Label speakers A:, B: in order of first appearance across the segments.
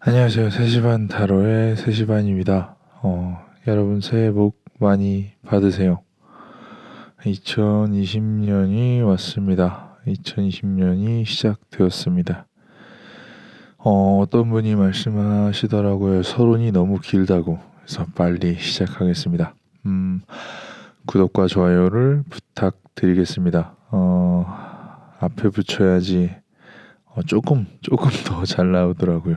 A: 안녕하세요. 3시 반 타로의 3시 반입니다. 여러분 새해 복 많이 받으세요. 2020년이 왔습니다. 2020년이 시작되었습니다. 어떤 분이 말씀하시더라고요. 서론이 너무 길다고. 그래서 빨리 시작하겠습니다. 구독과 좋아요를 부탁드리겠습니다. 앞에 붙여야지 조금 더 잘 나오더라고요.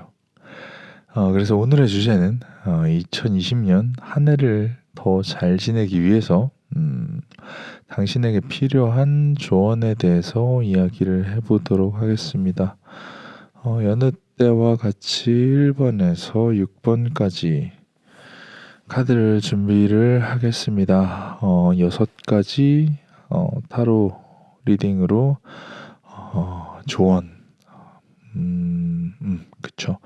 A: 그래서 오늘의 주제는 2020년 한 해를 더 잘 지내기 위해서 당신에게 필요한 조언에 대해서 이야기를 해보도록 하겠습니다. 여느 때와 같이 1번에서 6번까지 카드를 준비를 하겠습니다. 6가지 타로 리딩으로 조언, 그쵸.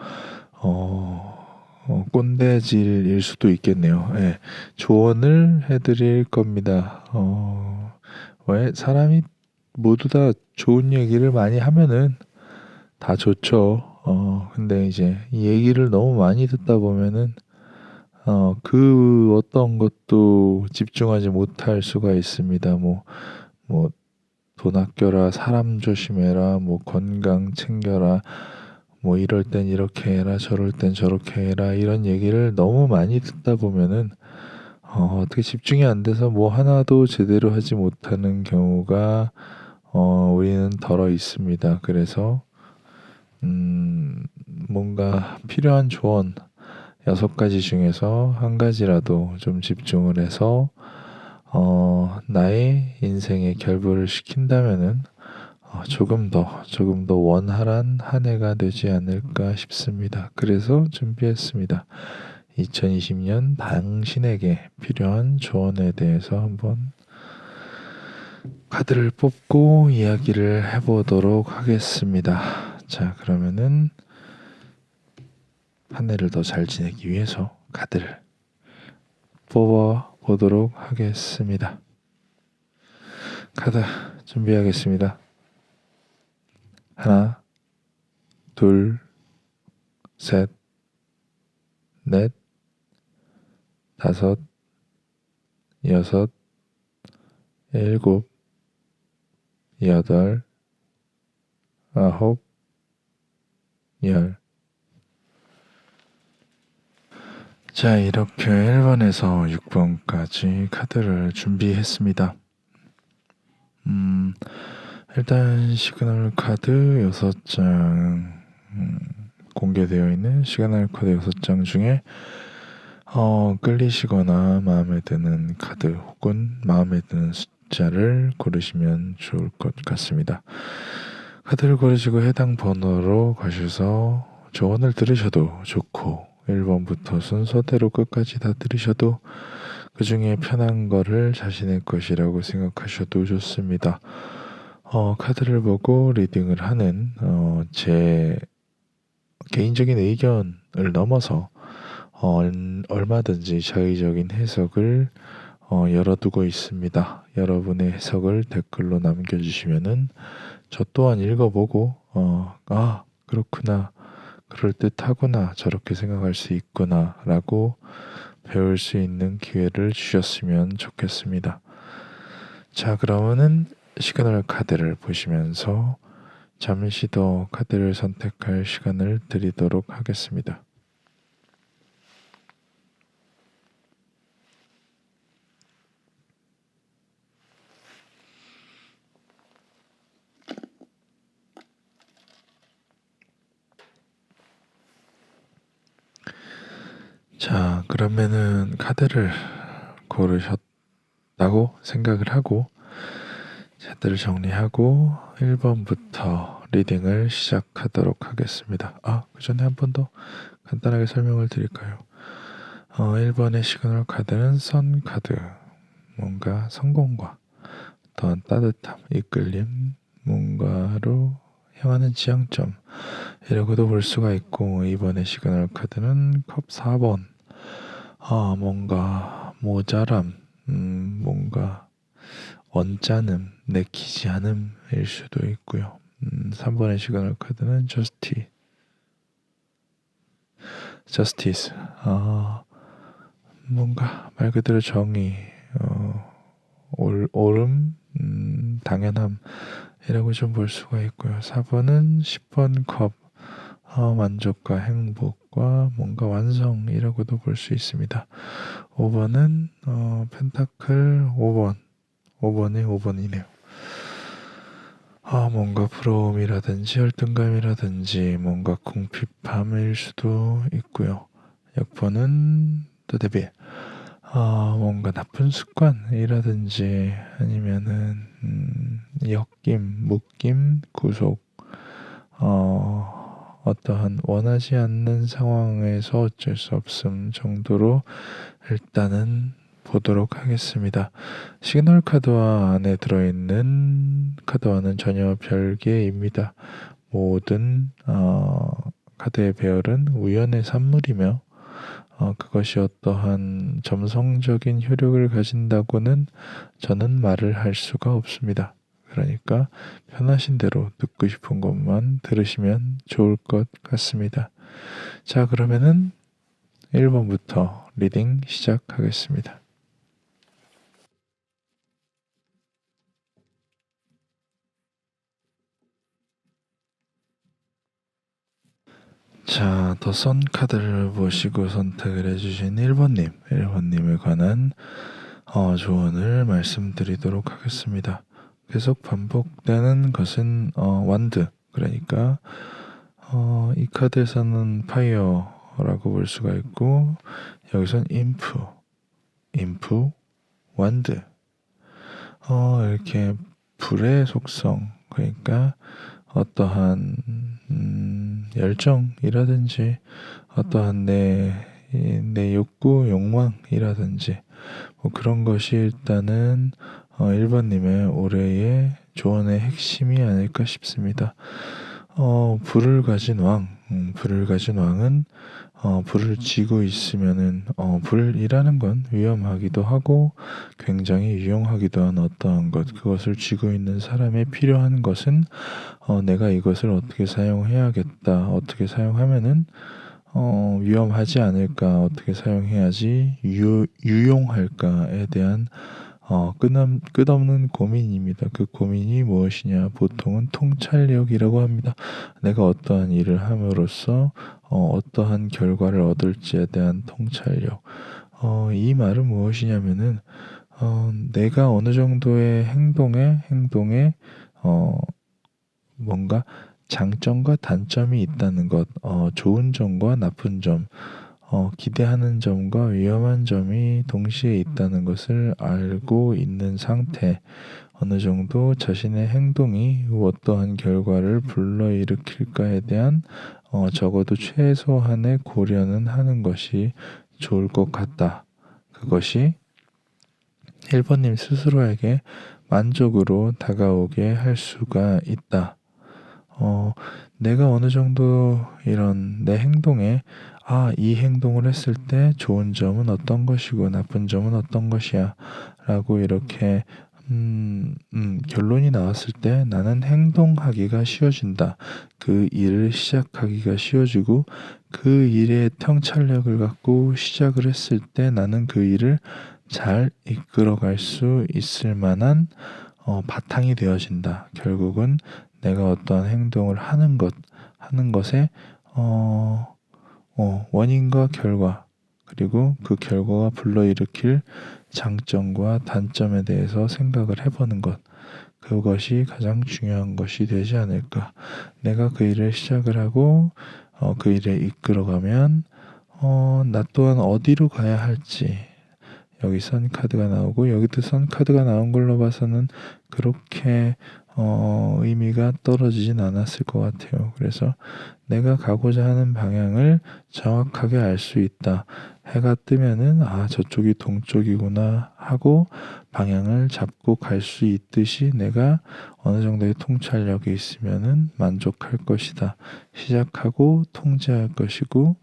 A: 꼰대질일 수도 있겠네요. 예, 조언을 해드릴 겁니다. 왜 사람이 모두 다 좋은 얘기를 많이 하면은 다 좋죠. 근데 이제 이 얘기를 너무 많이 듣다 보면은 그 어떤 것도 집중하지 못할 수가 있습니다. 뭐 돈 아껴라, 사람 조심해라, 뭐 건강 챙겨라, 뭐 이럴 땐 이렇게 해라, 저럴 땐 저렇게 해라, 이런 얘기를 너무 많이 듣다 보면은 어떻게 집중이 안 돼서 뭐 하나도 제대로 하지 못하는 경우가 우리는 덜어 있습니다. 그래서 뭔가 필요한 조언 6가지 중에서 한 가지라도 좀 집중을 해서 나의 인생에 결부를 시킨다면은 조금 더 원활한 한 해가 되지 않을까 싶습니다. 그래서 준비했습니다. 2020년 당신에게 필요한 조언에 대해서 한번 카드를 뽑고 이야기를 해보도록 하겠습니다. 자, 그러면은 한 해를 더 잘 지내기 위해서 카드를 뽑아 보도록 하겠습니다. 카드 준비하겠습니다. 하나, 둘, 셋, 넷, 다섯, 여섯, 일곱, 여덟, 아홉, 열. 자, 이렇게 1번에서 6번까지 카드를 준비했습니다. 일단 시그널 카드 6장, 공개되어 있는 시그널 카드 6장 중에 끌리시거나 마음에 드는 카드 혹은 마음에 드는 숫자를 고르시면 좋을 것 같습니다. 카드를 고르시고 해당 번호로 가셔서 조언을 들으셔도 좋고 1번부터 순서대로 끝까지 다 들으셔도 그 중에 편한 거를 자신의 것이라고 생각하셔도 좋습니다. 카드를 보고 리딩을 하는 제 개인적인 의견을 넘어서 얼마든지 자의적인 해석을 열어두고 있습니다. 여러분의 해석을 댓글로 남겨주시면은 저 또한 읽어보고 그렇구나, 그럴듯하구나, 저렇게 생각할 수 있구나 라고 배울 수 있는 기회를 주셨으면 좋겠습니다. 자, 그러면은 시그널 카드를 보시면서 잠시 더 카드를 선택할 시간을 드리도록 하겠습니다. 자, 그러면은 카드를 고르셨다고 생각을 하고 카드를 정리하고 1번부터 리딩을 시작하도록 하겠습니다. 그 전에 한 번 더 간단하게 설명을 드릴까요? 1번의 시그널 카드는 선 카드, 뭔가 성공과 어떤 따뜻함, 이끌림, 뭔가로 향하는 지향점, 이라고도 볼 수가 있고, 2번의 시그널 카드는 컵 4번, 뭔가 모자람, 뭔가 언짢음, 내키지 않음일 수도 있고요. 3번의 시그널 카드는 저스티, justice. 뭔가 말 그대로 정의, 옳음, 당연함이라고 좀 볼 수가 있고요. 4번은 10번 컵, 만족과 행복과 뭔가 완성이라고도 볼 수 있습니다. 5번은 펜타클 5번이 5번이네요. 뭔가 부러움이라든지 열등감이라든지 뭔가 궁핍함일 수도 있고요. 6번은 더데빌, 뭔가 나쁜 습관이라든지 아니면은 엮임, 묶임, 구속, 어떠한 원하지 않는 상황에서 어쩔 수 없음 정도로 일단은 보도록 하겠습니다. 시그널 카드와 안에 들어있는 카드와는 전혀 별개입니다. 모든 카드의 배열은 우연의 산물이며 그것이 어떠한 점성적인 효력을 가진다고는 저는 말을 할 수가 없습니다. 그러니까 편하신 대로 듣고 싶은 것만 들으시면 좋을 것 같습니다. 자, 그러면은 1번부터 리딩 시작하겠습니다. 자, 더 선 카드를 보시고 선택을 해주신 1번님에 관한 조언을 말씀드리도록 하겠습니다. 계속 반복되는 것은 완드, 그러니까 이 카드에서는 파이어라고 볼 수가 있고, 여기선 인프, 완드, 이렇게 불의 속성, 그러니까 어떠한 열정이라든지 어떠한 내 욕구, 욕망이라든지 뭐 그런 것이 일단은 1번님의 올해의 조언의 핵심이 아닐까 싶습니다. 불을 가진 왕은 불을 쥐고 있으면은 불이라는 건 위험하기도 하고 굉장히 유용하기도 한 어떠한 것, 그것을 쥐고 있는 사람에 필요한 것은 내가 이것을 어떻게 사용해야겠다, 어떻게 사용하면은 위험하지 않을까, 어떻게 사용해야지 유용할까에 대한 끝없는 고민입니다. 그 고민이 무엇이냐? 보통은 통찰력이라고 합니다. 내가 어떠한 일을 함으로써 어떠한 결과를 얻을지에 대한 통찰력. 이 말은 무엇이냐면은 내가 어느 정도의 행동에 뭔가 장점과 단점이 있다는 것, 좋은 점과 나쁜 점, 기대하는 점과 위험한 점이 동시에 있다는 것을 알고 있는 상태, 어느 정도 자신의 행동이 어떠한 결과를 불러일으킬까에 대한 적어도 최소한의 고려는 하는 것이 좋을 것 같다. 그것이 1번님 스스로에게 만족으로 다가오게 할 수가 있다. 내가 어느 정도 이런 내 행동에 이 행동을 했을 때 좋은 점은 어떤 것이고 나쁜 점은 어떤 것이야 라고 이렇게 결론이 나왔을 때 나는 행동하기가 쉬워진다. 그 일을 시작하기가 쉬워지고 그 일의 통찰력을 갖고 시작을 했을 때 나는 그 일을 잘 이끌어갈 수 있을 만한 바탕이 되어진다. 결국은 내가 어떠한 행동을 하는 것에 원인과 결과, 그리고 그 결과가 불러일으킬 장점과 단점에 대해서 생각을 해보는 것, 그것이 가장 중요한 것이 되지 않을까. 내가 그 일을 시작을 하고 그 일에 이끌어가면 나 또한 어디로 가야 할지, 여기 선 카드가 나오고 여기도 선 카드가 나온 걸로 봐서는 그렇게 의미가 떨어지진 않았을 것 같아요. 그래서 내가 가고자 하는 방향을 정확하게 알 수 있다. 해가 뜨면은 저쪽이 동쪽이구나 하고 방향을 잡고 갈 수 있듯이 내가 어느 정도의 통찰력이 있으면은 만족할 것이다. 시작하고 통제할 것이고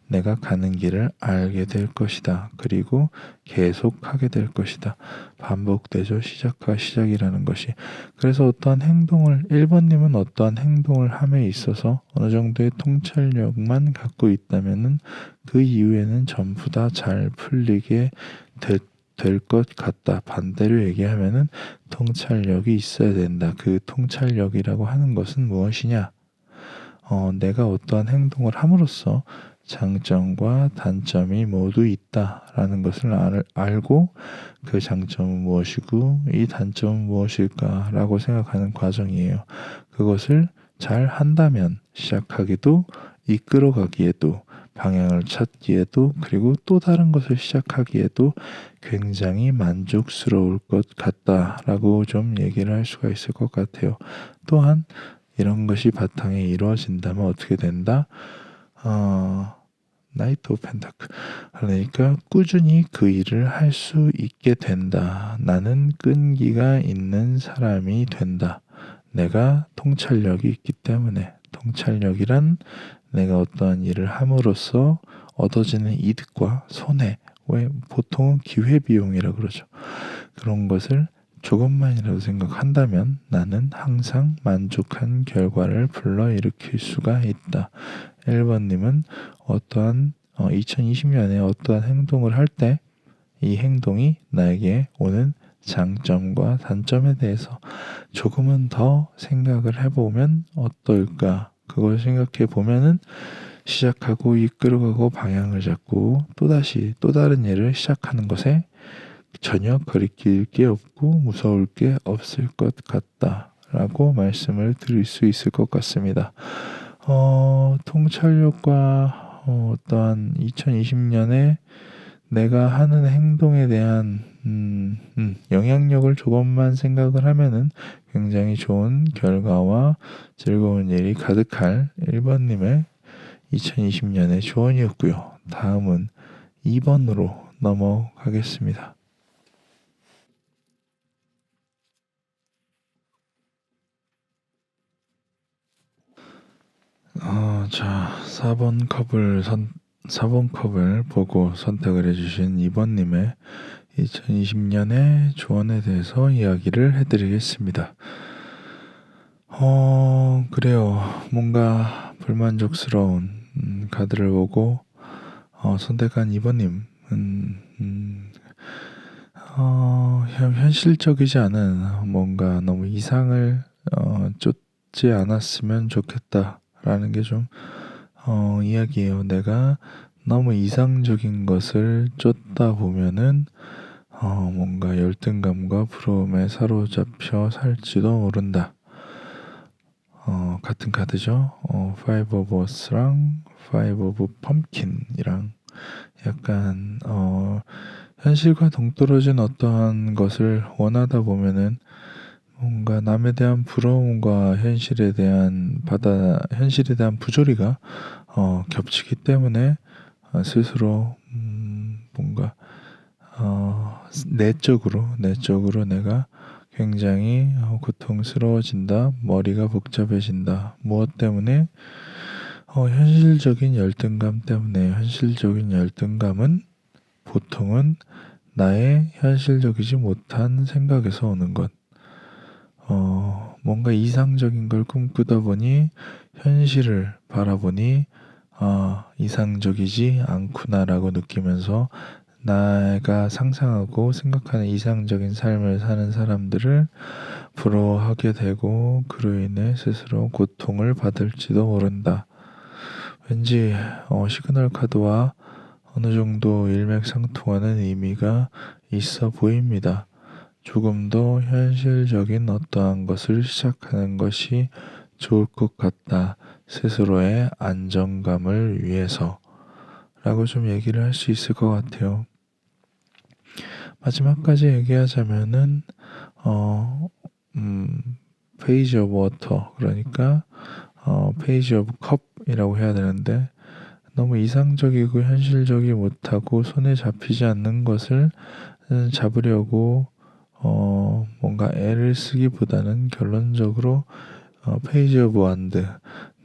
A: 내가 가는 길을 알게 될 것이다. 그리고 계속하게 될 것이다. 반복되죠. 시작이라는 것이. 그래서 어떠한 행동을 1번님은 어떠한 행동을 함에 있어서 어느 정도의 통찰력만 갖고 있다면은 그 이후에는 전부 다 잘 풀리게 될 것 같다. 반대로 얘기하면은 통찰력이 있어야 된다. 그 통찰력이라고 하는 것은 무엇이냐? 내가 어떠한 행동을 함으로써 장점과 단점이 모두 있다라는 것을 알고 그 장점은 무엇이고 이 단점은 무엇일까라고 생각하는 과정이에요. 그것을 잘 한다면 시작하기도 이끌어가기에도 방향을 찾기에도 그리고 또 다른 것을 시작하기에도 굉장히 만족스러울 것 같다라고 좀 얘기를 할 수가 있을 것 같아요. 또한 이런 것이 바탕에 이루어진다면 어떻게 된다? 나이트 오브 펜타클. 그러니까 꾸준히 그 일을 할 수 있게 된다. 나는 끈기가 있는 사람이 된다. 내가 통찰력이 있기 때문에. 통찰력이란 내가 어떠한 일을 함으로써 얻어지는 이득과 손해, 왜 보통은 기회비용이라고 그러죠. 그런 것을 조금만이라도 생각한다면 나는 항상 만족한 결과를 불러일으킬 수가 있다. 1번님은 어떠한 2020년에 어떠한 행동을 할 때 이 행동이 나에게 오는 장점과 단점에 대해서 조금은 더 생각을 해보면 어떨까? 그걸 생각해 보면은 시작하고 이끌어가고 방향을 잡고 또다시 또 다른 일을 시작하는 것에 전혀 거리낄 게 없고 무서울 게 없을 것 같다라고 말씀을 드릴 수 있을 것 같습니다. 통찰력과 어떠한 2020년에 내가 하는 행동에 대한 영향력을 조금만 생각을 하면은 굉장히 좋은 결과와 즐거운 일이 가득할 1번님의 2020년의 조언이었고요. 다음은 2번으로 넘어가겠습니다. 자, 4번 컵을 보고 선택을 해주신 2번님의 2020년의 조언에 대해서 이야기를 해드리겠습니다. 그래요. 뭔가 불만족스러운 카드를 보고 선택한 2번님은 현실적이지 않은 뭔가 너무 이상을 쫓지 않았으면 좋겠다라는 게 좀 이야기예요. 내가 너무 이상적인 것을 쫓다 보면은 뭔가 열등감과 부러움에 사로잡혀 살지도 모른다. 같은 카드죠. Five of Us랑 Five of Pumpkin이랑 약간 현실과 동떨어진 어떠한 것을 원하다 보면은 뭔가 남에 대한 부러움과 현실에 대한 부조리가 겹치기 때문에 스스로 뭔가 내적으로 내가 굉장히 고통스러워진다. 머리가 복잡해진다. 무엇 때문에? 현실적인 열등감 때문에. 현실적인 열등감은 보통은 나의 현실적이지 못한 생각에서 오는 것. 뭔가 이상적인 걸 꿈꾸다 보니 현실을 바라보니 이상적이지 않구나라고 느끼면서 내가 상상하고 생각하는 이상적인 삶을 사는 사람들을 부러워하게 되고 그로 인해 스스로 고통을 받을지도 모른다. 왠지 시그널 카드와 어느 정도 일맥상통하는 의미가 있어 보입니다. 조금 더 현실적인 어떠한 것을 시작하는 것이 좋을 것 같다. 스스로의 안정감을 위해서 라고 좀 얘기를 할 수 있을 것 같아요. 마지막까지 얘기하자면은 페이지 오브 워터, 그러니까 페이지 오브 컵이라고 해야 되는데 너무 이상적이고 현실적이 못하고 손에 잡히지 않는 것을 잡으려고 뭔가 애를 쓰기보다는 결론적으로 페이지 오브 완드,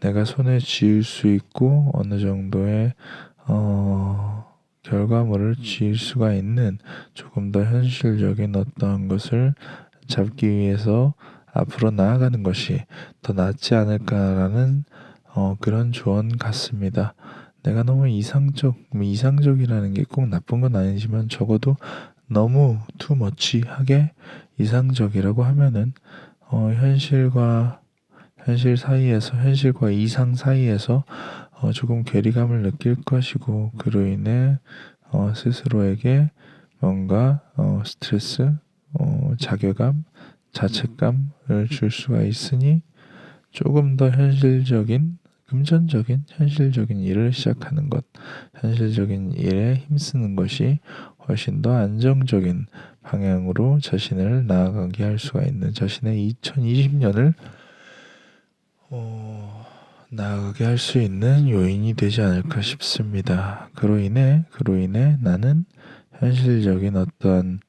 A: 내가 손에 쥐을 수 있고 어느 정도의 결과물을 지을 수가 있는 조금 더 현실적인 어떠한 것을 잡기 위해서 앞으로 나아가는 것이 더 낫지 않을까라는 그런 조언 같습니다. 내가 너무 이상적이라는 게 꼭 나쁜 건 아니지만 적어도 너무 투머치하게 이상적이라고 하면은 현실과 이상 사이에서 조금 괴리감을 느낄 것이고 그로 인해 스스로에게 뭔가 스트레스, 자괴감, 자책감을 줄 수가 있으니 조금 더 금전적인 현실적인 일을 시작하는 것, 현실적인 일에 힘쓰는 것이 훨씬 더 안정적인 방향으로 자신을 나아가게 할 수가 있는 자신의 2020년을 나아가게 할 수 있는 요인이 되지 않을까 싶습니다. 그로 인해 나는 현실적인 어떠한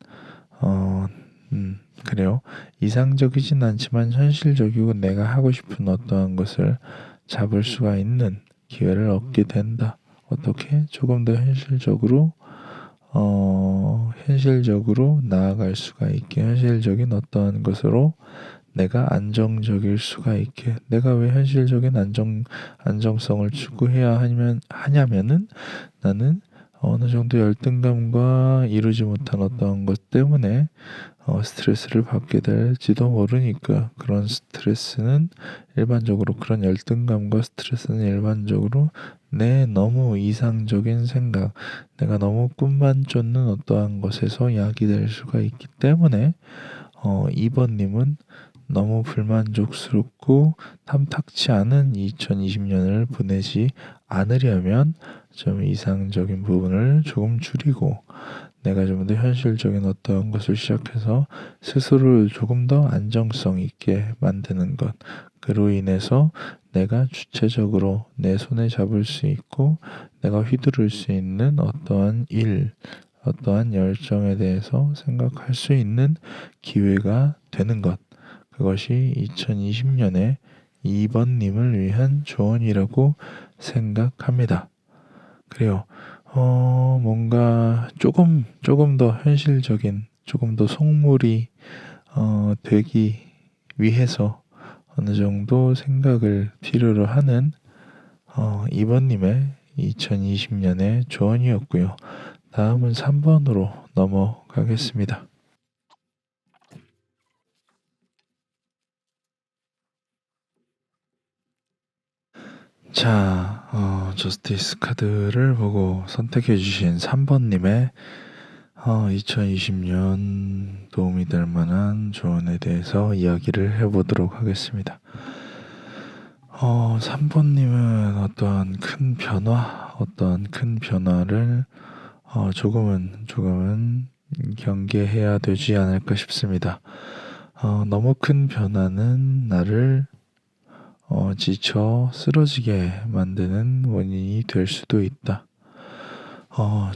A: 그래요. 이상적이진 않지만 현실적이고 내가 하고 싶은 어떠한 것을 잡을 수가 있는 기회를 얻게 된다. 어떻게? 조금 더 현실적으로 나아갈 수가 있게, 현실적인 어떠한 것으로 내가 안정적일 수가 있게. 내가 왜 현실적인 안정성을 추구해야 하냐면은 나는 어느 정도 열등감과 이루지 못한 어떤 것 때문에 스트레스를 받게 될지도 모르니까 그런 열등감과 스트레스는 일반적으로 내 너무 이상적인 생각, 내가 너무 꿈만 쫓는 어떠한 것에서 야기될 수가 있기 때문에 2번님은 너무 불만족스럽고 탐탁치 않은 2020년을 보내지 않으려면 좀 이상적인 부분을 조금 줄이고 내가 좀 더 현실적인 어떤 것을 시작해서 스스로를 조금 더 안정성 있게 만드는 것. 그로 인해서 내가 주체적으로 내 손에 잡을 수 있고 내가 휘두를 수 있는 어떠한 열정에 대해서 생각할 수 있는 기회가 되는 것. 그것이 2020년에 2번님을 위한 조언이라고 생각합니다. 그래요. 뭔가 조금 더 현실적인, 조금 더 속물이 되기 위해서 어느 정도 생각을 필요로 하는 2번님의 2020년의 조언이었고요. 다음은 3번으로 넘어가겠습니다. 자, 저스티스 카드를 보고 선택해 주신 3번님의 2020년 도움이 될 만한 조언에 대해서 이야기를 해보도록 하겠습니다. 3번님은 어떠한 큰 변화를 조금은 경계해야 되지 않을까 싶습니다. 너무 큰 변화는 나를 지쳐 쓰러지게 만드는 원인이 될 수도 있다.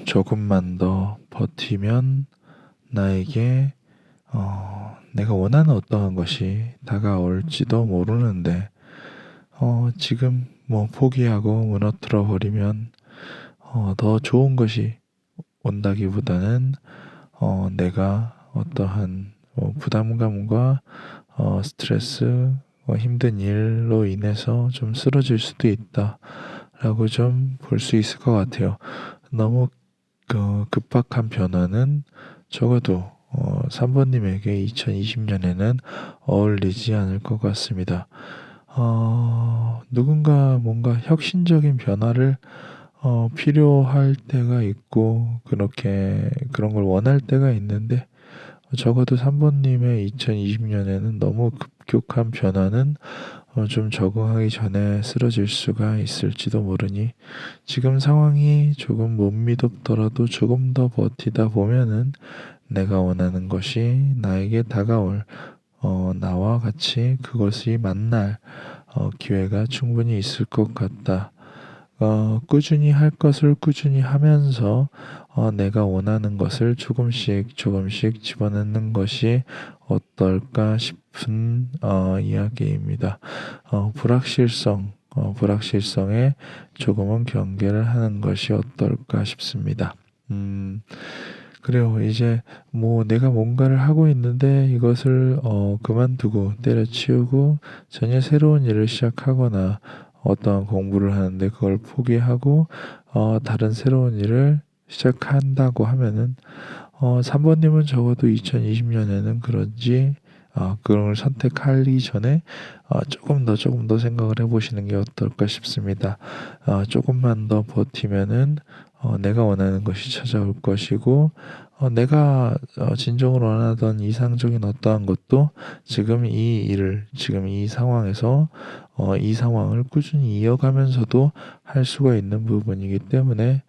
A: 조금만 더 버티면 나에게 내가 원하는 어떠한 것이 다가올지도 모르는데 지금 포기하고 무너뜨려 버리면 더 좋은 것이 온다기보다는 내가 어떠한 부담감과 스트레스 힘든 일로 인해서 좀 쓰러질 수도 있다라고 좀 볼 수 있을 것 같아요. 너무 급박한 변화는 적어도 3번님에게 2020년에는 어울리지 않을 것 같습니다. 누군가 뭔가 혁신적인 변화를 필요할 때가 있고 그런 걸 원할 때가 있는데 적어도 3번님의 2020년에는 너무 급격한 변화는 좀 적응하기 전에 쓰러질 수가 있을지도 모르니 지금 상황이 조금 못 믿었더라도 조금 더 버티다 보면은 내가 원하는 것이 나에게 다가올 나와 같이 그것이 만날 기회가 충분히 있을 것 같다. 꾸준히 할 것을 꾸준히 하면서 내가 원하는 것을 조금씩 집어넣는 것이 어떨까 싶은 이야기입니다. 불확실성에 조금은 경계를 하는 것이 어떨까 싶습니다. 그래요. 이제 뭐 내가 뭔가를 하고 있는데 이것을 그만두고 때려치우고 전혀 새로운 일을 시작하거나 어떠한 공부를 하는데 그걸 포기하고 다른 새로운 일을 시작한다고 하면은 3번님은 적어도 2020년에는 그런지 그런 걸 선택하기 전에 조금 더 생각을 해보시는 게 어떨까 싶습니다. 조금만 더 버티면은 내가 원하는 것이 찾아올 것이고 내가 진정으로 원하던 이상적인 어떠한 것도 지금 이 상황에서 이 상황을 꾸준히 이어가면서도 할 수가 있는 부분이기 때문에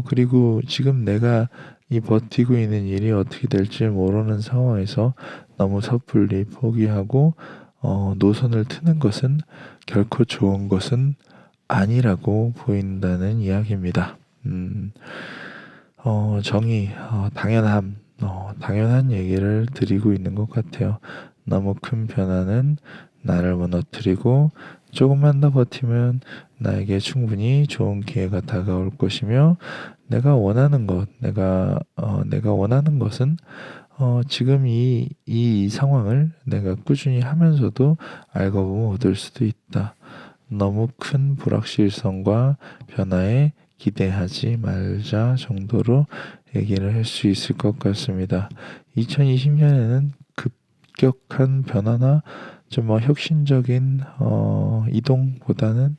A: 그리고 지금 내가 이 버티고 있는 일이 어떻게 될지 모르는 상황에서 너무 섣불리 포기하고 노선을 트는 것은 결코 좋은 것은 아니라고 보인다는 이야기입니다. 정의, 당연한 얘기를 드리고 있는 것 같아요. 너무 큰 변화는 나를 무너뜨리고 조금만 더 버티면 나에게 충분히 좋은 기회가 다가올 것이며 내가 원하는 것, 내가 원하는 것은 지금 이 상황을 내가 꾸준히 하면서도 알고 보면 얻을 수도 있다. 너무 큰 불확실성과 변화에 기대하지 말자 정도로 얘기를 할 수 있을 것 같습니다. 2020년에는 급격한 변화나 좀 혁신적인 이동보다는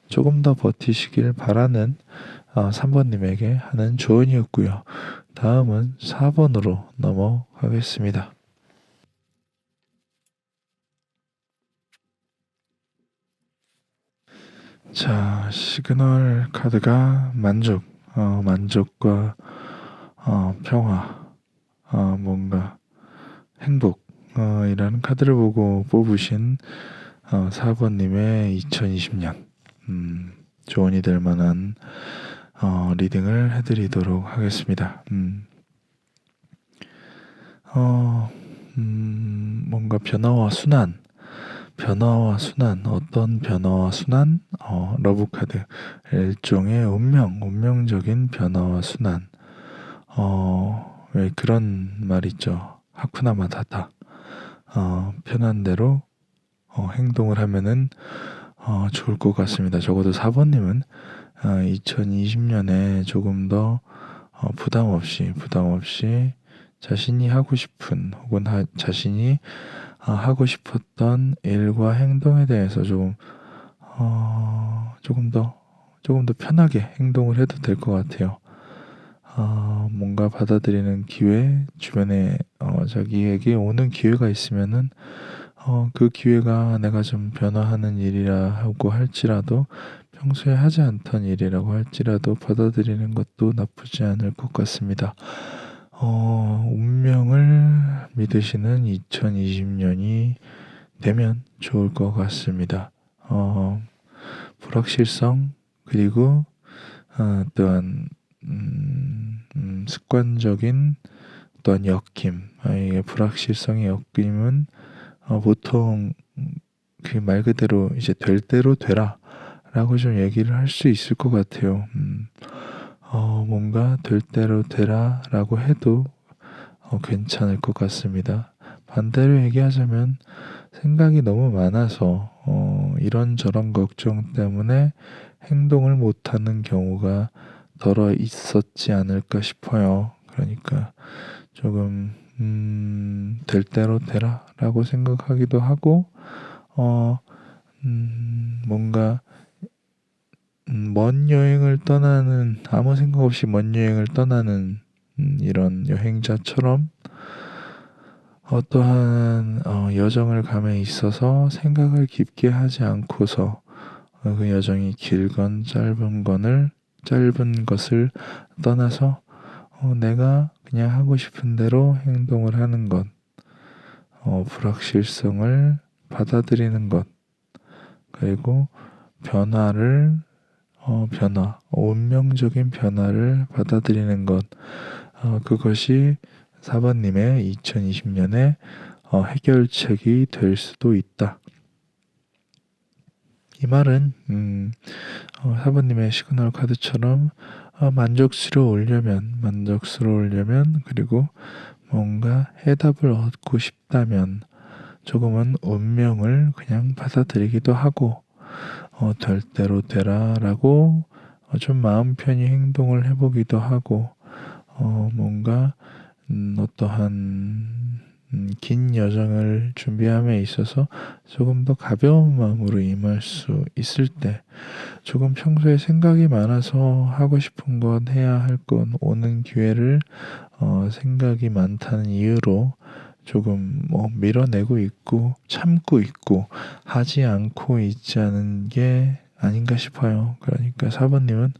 A: 조금 더 버티시길 바라는 3번님에게 하는 조언이었고요. 다음은 4번으로 넘어가겠습니다. 자, 시그널 카드가 만족과 평화, 뭔가 행복, 이라는 카드를 보고 뽑으신 4번님의 2020년, 조언이 될 만한 리딩을 해드리도록 하겠습니다. 뭔가 어떤 변화와 순환, 러브 카드, 일종의 운명적인 변화와 순환, 왜 그런 말 있죠. 하쿠나 마타타. 편한 대로 행동을 하면은 좋을 것 같습니다. 적어도 4번님은 2020년에 조금 더 부담 없이 자신이 하고 싶은 혹은 자신이 하고 싶었던 일과 행동에 대해서 조금 더 편하게 행동을 해도 될 것 같아요. 뭔가 받아들이는 기회, 주변에 자기에게 오는 기회가 있으면은 그 기회가 내가 좀 변화하는 일이라고 할지라도 평소에 하지 않던 일이라고 할지라도 받아들이는 것도 나쁘지 않을 것 같습니다. 운명을 믿으시는 2020년이 되면 좋을 것 같습니다. 불확실성 그리고 또한 습관적인 또한 엮임, 이 불확실성의 엮임은 보통 그 말 그대로 이제 될 대로 되라 라고 좀 얘기를 할 수 있을 것 같아요. 뭔가 될 대로 되라 라고 해도 괜찮을 것 같습니다. 반대로 얘기하자면 생각이 너무 많아서 이런저런 걱정 때문에 행동을 못하는 경우가 덜어 있었지 않을까 싶어요. 그러니까 조금 될 대로 되라 라고 생각하기도 하고 뭔가 먼 여행을 떠나는 아무 생각 없이 먼 여행을 떠나는 이런 여행자처럼 어떠한 여정을 감에 있어서 생각을 깊게 하지 않고서 그 여정이 길건 짧은 것을 떠나서 내가 그냥 하고 싶은 대로 행동을 하는 것, 불확실성을 받아들이는 것, 그리고 운명적인 변화를 받아들이는 것, 그것이 4번님의 2020년의 해결책이 될 수도 있다. 이 말은 4번님의 시그널 카드처럼 만족스러우려면 그리고 뭔가 해답을 얻고 싶다면 조금은 운명을 그냥 받아들이기도 하고 될 대로 되라라고 좀 마음 편히 행동을 해보기도 하고 뭔가 어떠한 긴 여정을 준비함에 있어서 조금 더 가벼운 마음으로 임할 수 있을 때 조금 평소에 생각이 많아서 하고 싶은 것 해야 할 것 오는 기회를 생각이 많다는 이유로 조금 밀어내고 있고 참고 있고 하지 않고 있지 않은 게 아닌가 싶어요. 그러니까 사부님은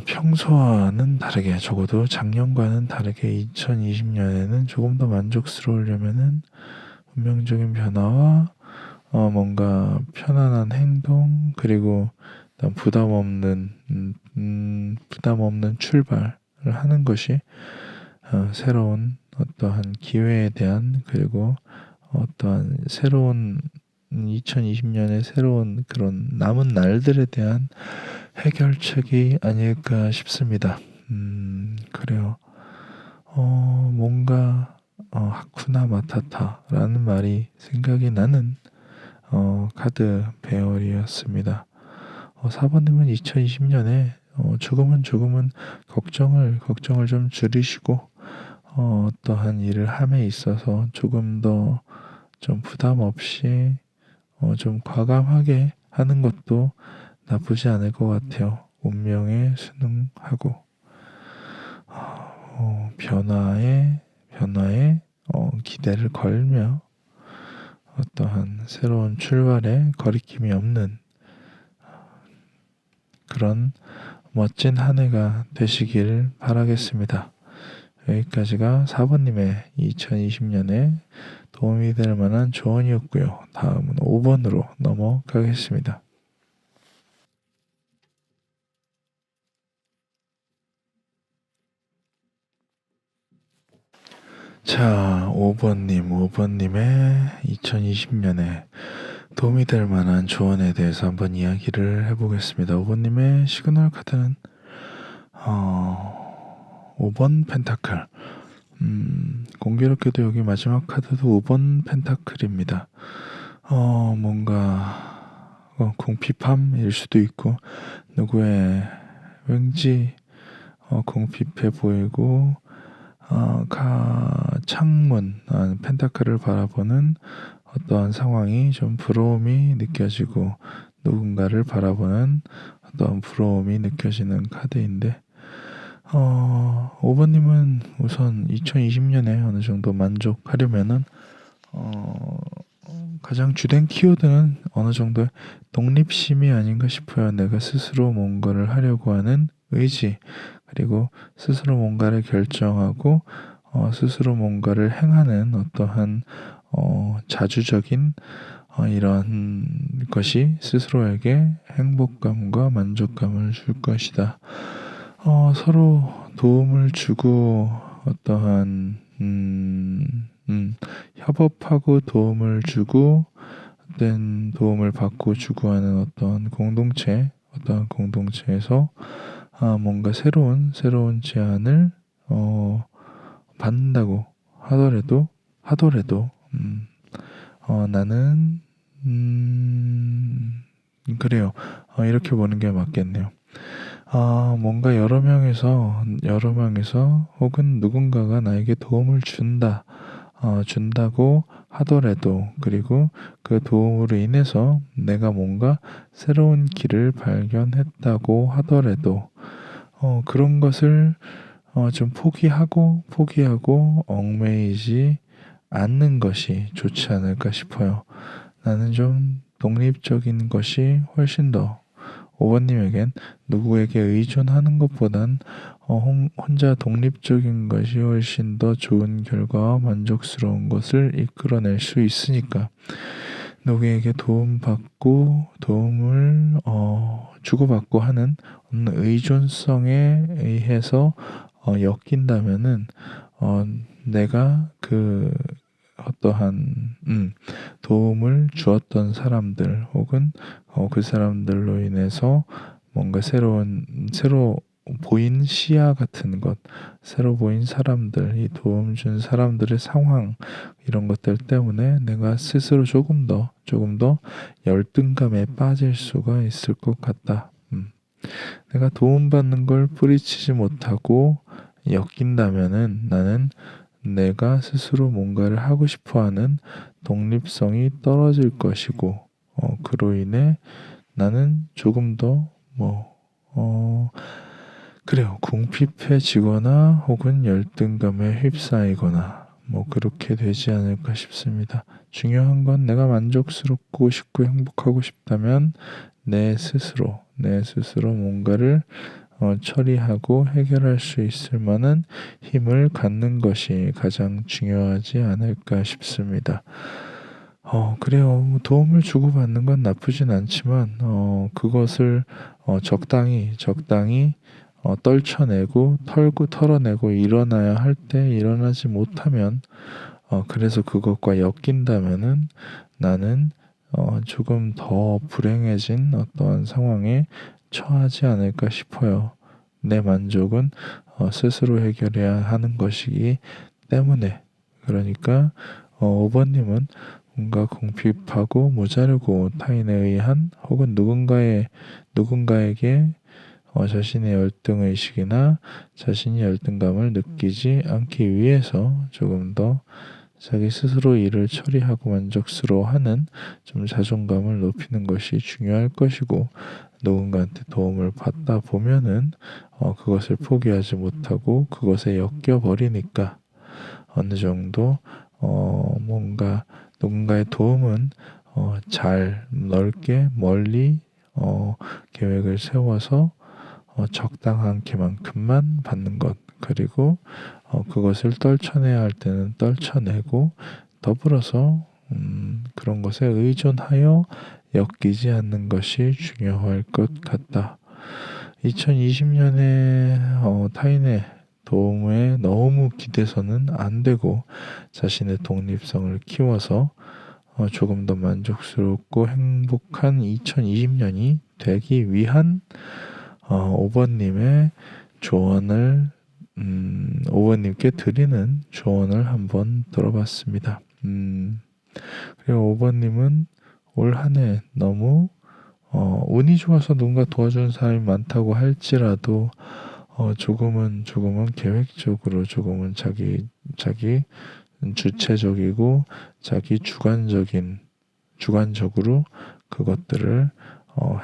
A: 평소와는 다르게 적어도 작년과는 다르게 2020년에는 조금 더 만족스러우려면은 운명적인 변화와 뭔가 편안한 행동 그리고 일단 부담 없는 출발을 하는 것이 새로운 어떠한 기회에 대한 그리고 어떠한 새로운 2020년의 새로운 그런 남은 날들에 대한 해결책이 아닐까 싶습니다. 그래요. 뭔가 하쿠나 마타타라는 말이 생각이 나는 카드 배열이었습니다. 사번님은 2020년에 조금은 걱정을 좀 줄이시고 어떠한 일을 함에 있어서 조금 더 좀 부담 없이 좀 과감하게 하는 것도 나쁘지 않을 것 같아요. 운명에 순응하고 변화에 기대를 걸며 어떠한 새로운 출발에 거리낌이 없는 그런 멋진 한 해가 되시길 바라겠습니다. 여기까지가 4번님의 2020년에 도움이 될 만한 조언이었고요. 다음은 5번으로 넘어가겠습니다. 자, 5번님의 2020년에 도움이 될 만한 조언에 대해서 한번 이야기를 해보겠습니다. 5번님의 시그널 카드는 5번 펜타클. 공교롭게도 여기 마지막 카드도 5번 펜타클입니다. 뭔가 궁핍함일 수도 있고 누구의 왠지 궁핍해 보이고 창문 펜타클을 바라보는 어떠한 상황이 좀 부러움이 느껴지고 누군가를 바라보는 어떤 부러움이 느껴지는 카드인데 5번님은 우선 2020년에 어느 정도 만족하려면은 가장 주된 키워드는 어느 정도의 독립심이 아닌가 싶어요. 내가 스스로 뭔가를 하려고 하는 의지 그리고 스스로 뭔가를 결정하고 스스로 뭔가를 행하는 어떠한 자주적인 이런 것이 스스로에게 행복감과 만족감을 줄 것이다. 서로 도움을 주고 어떠한 협업하고 도움을 주고 어떤 도움을 받고 주고 하는 어떤 공동체에서 뭔가 새로운 제안을 받는다고 하더라도 나는 그래요. 이렇게 보는 게 맞겠네요. 뭔가 여러 명에서 혹은 누군가가 나에게 도움을 준다고 하더라도 그리고 그 도움으로 인해서 내가 뭔가 새로운 길을 발견했다고 하더라도 그런 것을 좀 포기하고 얽매이지 않는 것이 좋지 않을까 싶어요. 나는 좀 독립적인 것이 훨씬 더 5번님에겐 누구에게 의존하는 것보단 혼자 독립적인 것이 훨씬 더 좋은 결과와 만족스러운 것을 이끌어낼 수 있으니까 누구에게 도움을 주고받고 하는 의존성에 의해서 엮인다면은 내가 그 어떠한 도움을 주었던 사람들 혹은 그 사람들로 인해서 뭔가 새로 보인 시야 같은 것, 새로 보인 사람들, 이 도움 준 사람들의 상황, 이런 것들 때문에 내가 스스로 조금 더 열등감에 빠질 수가 있을 것 같다. 내가 도움받는 걸 뿌리치지 못하고 엮인다면은 나는 내가 스스로 뭔가를 하고 싶어 하는 독립성이 떨어질 것이고, 그로 인해 나는 조금 더, 그래요. 궁핍해지거나 혹은 열등감에 휩싸이거나 그렇게 되지 않을까 싶습니다. 중요한 건 내가 만족스럽고 싶고 행복하고 싶다면 내 스스로 뭔가를 처리하고 해결할 수 있을 만한 힘을 갖는 것이 가장 중요하지 않을까 싶습니다. 그래요. 도움을 주고받는 건 나쁘진 않지만, 그것을 적당히 떨쳐내고 털어내고 일어나야 할 때 일어나지 못하면, 그래서 그것과 엮인다면은 나는 조금 더 불행해진 어떠한 상황에 처하지 않을까 싶어요. 내 만족은 스스로 해결해야 하는 것이기 때문에. 그러니까 5번님은 뭔가 궁핍하고 모자르고 타인에 의한 혹은 누군가에게 자신의 열등의식이나 자신이 열등감을 느끼지 않기 위해서 조금 더 자기 스스로 일을 처리하고 만족스러워하는 좀 자존감을 높이는 것이 중요할 것이고, 누군가한테 도움을 받다 보면은 그것을 포기하지 못하고 그것에 엮여버리니까 어느 정도 뭔가 누군가의 도움은 잘 넓게 멀리 계획을 세워서 적당한만큼만 받는 것, 그리고 그것을 떨쳐내야 할 때는 떨쳐내고, 더불어서 그런 것에 의존하여 엮이지 않는 것이 중요할 것 같다. 2020년에 타인의 도움에 너무 기대서는 안 되고, 자신의 독립성을 키워서 조금 더 만족스럽고 행복한 2020년이 되기 위한 5번님의 조언을 5번님께 드리는 조언을 한번 들어봤습니다. 그리고 5번님은 올 한 해 너무 운이 좋아서 누군가 도와주는 사람이 많다고 할지라도 조금은 계획적으로, 조금은 자기 주체적이고 자기 주관적으로 그것들을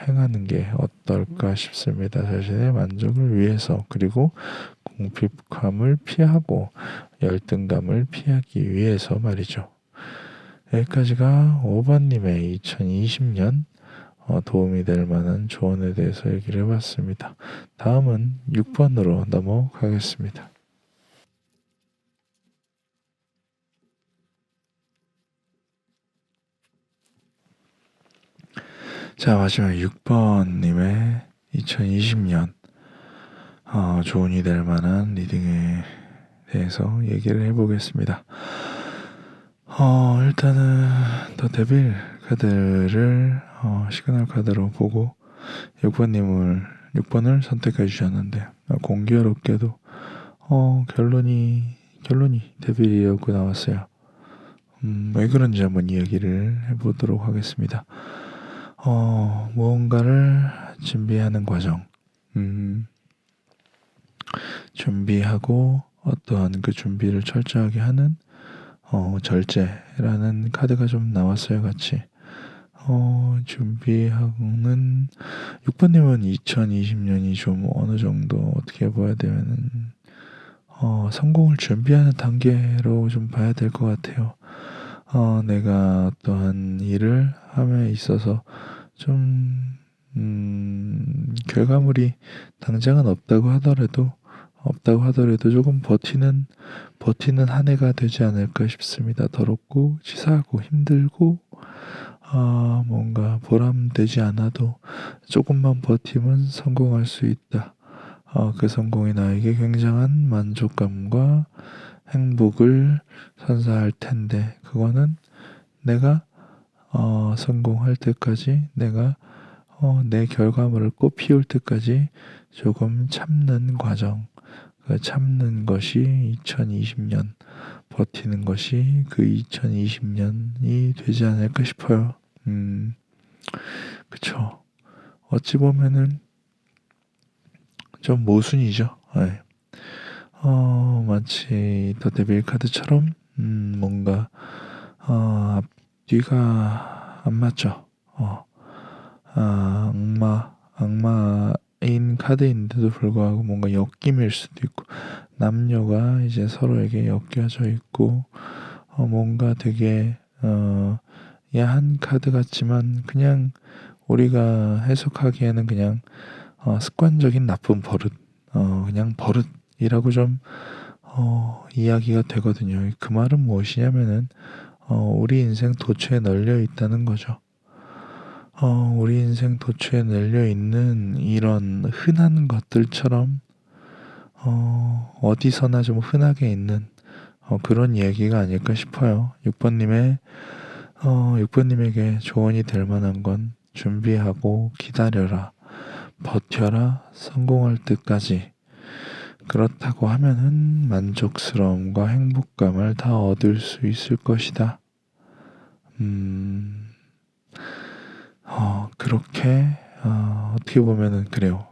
A: 행하는 게 어떨까 싶습니다. 자신의 만족을 위해서, 그리고 궁핍감을 피하고 열등감을 피하기 위해서 말이죠. 여기까지가 5번님의 2020년 도움이 될 만한 조언에 대해서 얘기를 해봤습니다. 다음은 6번으로 넘어가겠습니다. 자, 마지막 6번님의 2020년 조언이 될 만한 리딩에 대해서 얘기를 해보겠습니다. 일단은 더 데빌 카드를 시그널 카드로 보고 6번을 선택해 주셨는데, 공교롭게도 결론이 데빌이었고 나왔어요. 왜 그런지 한번 이야기를 해보도록 하겠습니다. 무언가를 준비하는 과정, 준비하고 어떠한 그 준비를 철저하게 하는 절제라는 카드가 좀 나왔어요, 같이. 준비하고는 6번님은 2020년이 좀 어느 정도 어떻게 봐야 되면은 성공을 준비하는 단계로 좀 봐야 될 것 같아요. 내가 어떠한 일을 함에 있어서 좀 결과물이 당장은 없다고 하더라도 조금 버티는 한 해가 되지 않을까 싶습니다. 더럽고 치사하고 힘들고 뭔가 보람되지 않아도 조금만 버티면 성공할 수 있다. 그 성공이 나에게 굉장한 만족감과 행복을 선사할 텐데, 그거는 내가 성공할 때까지 내가 내 결과물을 꽃 피울 때까지 조금 참는 과정, 그 참는 것이 2020년, 버티는 것이 그 2020년이 되지 않을까 싶어요. 그쵸. 어찌 보면은 좀 모순이죠. 네. 마치 더 데빌 카드처럼 뭔가 앞뒤가 안 맞죠. 악마인 카드인데도 불구하고 뭔가 엮임일 수도 있고, 남녀가 이제 서로에게 엮여져 있고, 뭔가 되게 야한 카드 같지만 그냥 우리가 해석하기에는 그냥 습관적인 나쁜 버릇, 그냥 버릇이라고 좀 이야기가 되거든요. 그 말은 무엇이냐면은 우리 인생 도처에 널려 있다는 거죠. 우리 인생 도처에 널려 있는 이런 흔한 것들처럼 어디서나 좀 흔하게 있는 그런 이야기가 아닐까 싶어요. 6번님에게 조언이 될 만한 건 준비하고 기다려라, 버텨라, 성공할 때까지. 그렇다고 하면은 만족스러움과 행복감을 다 얻을 수 있을 것이다. 그렇게 어떻게 보면은 그래요.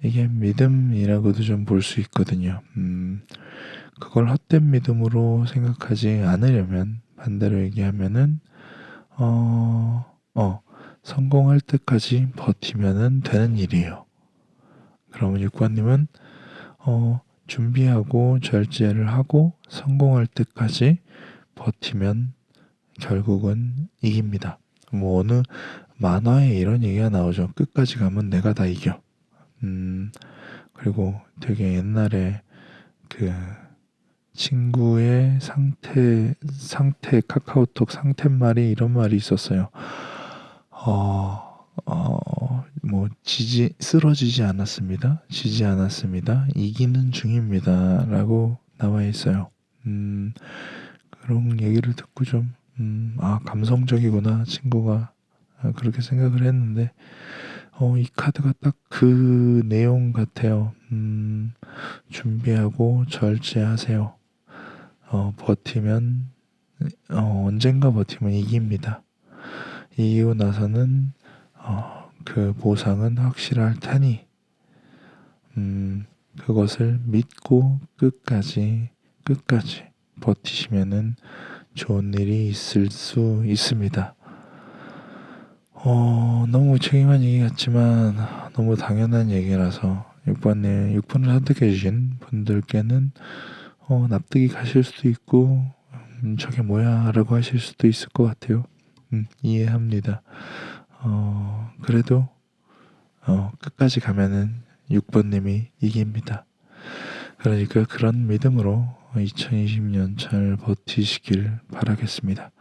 A: 이게 믿음이라고도 좀 볼 수 있거든요. 그걸 헛된 믿음으로 생각하지 않으려면, 반대로 얘기하면은 성공할 때까지 버티면은 되는 일이에요. 그러면 육관님은 준비하고 절제를 하고 성공할 때까지 버티면 결국은 이깁니다. 뭐 어느 만화에 이런 얘기가 나오죠. 끝까지 가면 내가 다 이겨. 그리고 되게 옛날에 그 친구의 상태 카카오톡 상태말이 이런 말이 있었어요. 쓰러지지 않았습니다. 지지 않았습니다. 이기는 중입니다. 라고 나와 있어요. 그런 얘기를 듣고 좀, 감성적이구나, 친구가. 그렇게 생각을 했는데, 이 카드가 딱 그 내용 같아요. 준비하고 절제하세요. 버티면, 언젠가 버티면 이깁니다. 이기고 나서는, 그 보상은 확실할 테니, 그것을 믿고 끝까지 버티시면은 좋은 일이 있을 수 있습니다. 너무 책임한 얘기 같지만 너무 당연한 얘기라서 6번을 선택해 주신 분들께는 납득이 가실 수도 있고 저게 뭐야 라고 하실 수도 있을 것 같아요. 이해합니다. 그래도 끝까지 가면은 6번님이 이깁니다. 그러니까 그런 믿음으로 2020년 잘 버티시길 바라겠습니다.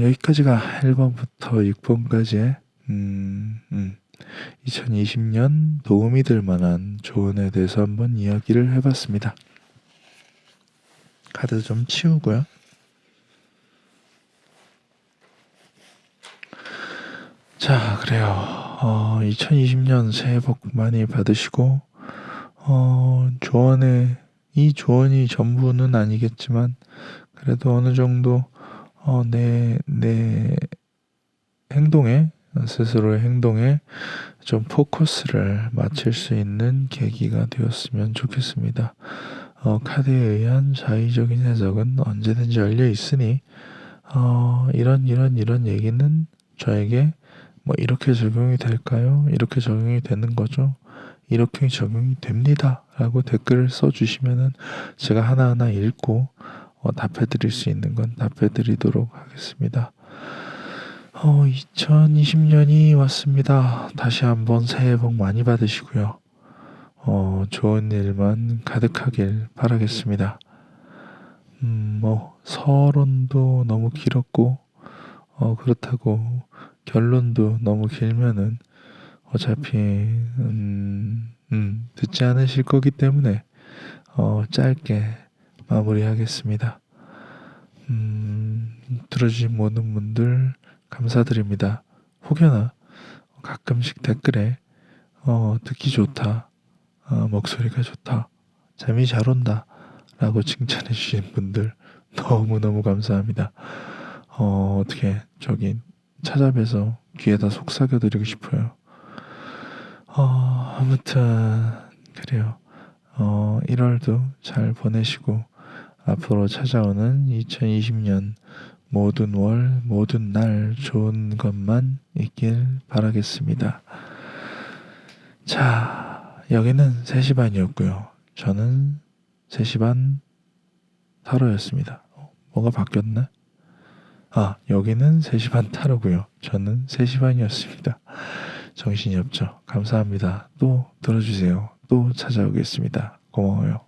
A: 여기까지가 1번부터 6번까지의 2020년 도움이 될 만한 조언에 대해서 한번 이야기를 해봤습니다. 카드 좀 치우고요. 자, 그래요. 2020년 새해 복 많이 받으시고 이 조언이 전부는 아니겠지만 그래도 어느 정도 내 행동에, 스스로의 행동에 좀 포커스를 맞출 수 있는 계기가 되었으면 좋겠습니다. 카드에 의한 자의적인 해석은 언제든지 열려 있으니 이런 얘기는 저에게 뭐 이렇게 적용이 될까요? 이렇게 적용이 되는 거죠. 이렇게 적용이 됩니다. 라고 댓글을 써주시면은 제가 하나하나 읽고 답해드릴 수 있는 건 답해드리도록 하겠습니다. 2020년이 왔습니다. 다시 한번 새해 복 많이 받으시고요. 좋은 일만 가득하길 바라겠습니다. 서론도 너무 길었고, 그렇다고 결론도 너무 길면은 어차피, 듣지 않으실 거기 때문에, 짧게 마무리하겠습니다. 들어주신 모든 분들 감사드립니다. 혹여나 가끔씩 댓글에 듣기 좋다, 목소리가 좋다, 잠이 잘 온다 라고 칭찬해 주신 분들 너무너무 감사합니다. 어떻게 저기 찾아뵈서 귀에다 속삭여 드리고 싶어요. 아무튼 그래요. 1월도 잘 보내시고 앞으로 찾아오는 2020년 모든 월 모든 날 좋은 것만 있길 바라겠습니다. 자, 여기는 3시 반이었고요. 저는 3시 반 타로였습니다. 뭐가 바뀌었나? 여기는 3시 반 타로고요. 저는 3시 반이었습니다. 정신이 없죠. 감사합니다. 또 들어주세요. 또 찾아오겠습니다. 고마워요.